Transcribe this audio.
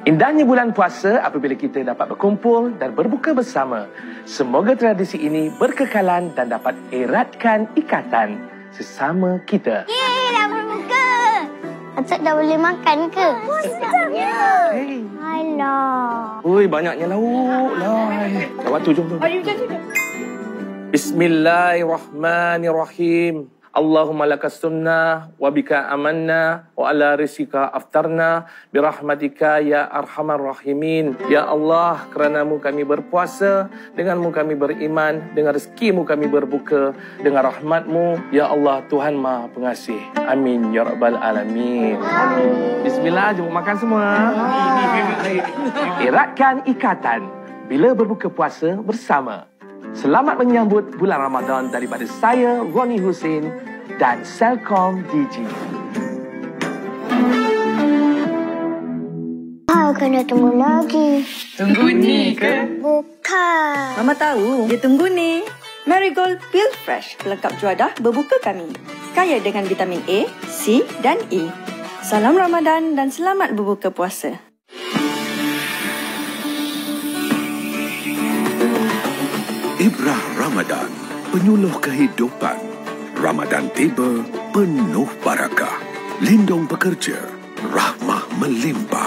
Indahnya bulan puasa apabila kita dapat berkumpul dan berbuka bersama. Semoga tradisi ini berkekalan dan dapat eratkan ikatan sesama kita. Yeay, dah berbuka. Acak dah boleh makan ke? Sedapnya. Hey. Alah. Ui, banyaknya lauk. Dah waktu, jom. Bismillahirrahmanirrahim. Allahumma lakas sunnah wa bika amanna wa ala rizqika aftarna birahmatika ya arhamar rahimin. Ya Allah, kerana-Mu kami berpuasa, dengan-Mu kami beriman, dengan rezeki-Mu kami berbuka, dengan rahmat-Mu ya Allah Tuhan Maha Pengasih. Amin ya rabbal alamin. Amin. Bismillah, jom makan semua. Eratkan ikatan bila berbuka puasa bersama. Selamat menyambut bulan Ramadan daripada saya, Ronnie Hussein dan Selcom DG. Kena tunggu lagi. Tunggu ni ke? Bukan. Mama tahu, dia tunggu ni. Marigold Peel Fresh, pelengkap juadah berbuka kami. Kaya dengan vitamin A, C dan E. Salam Ramadan dan selamat berbuka puasa. Ibrah Ramadan, penyuluh kehidupan. Ramadan tiba, penuh barakah. Lindung pekerja, rahmah melimpah.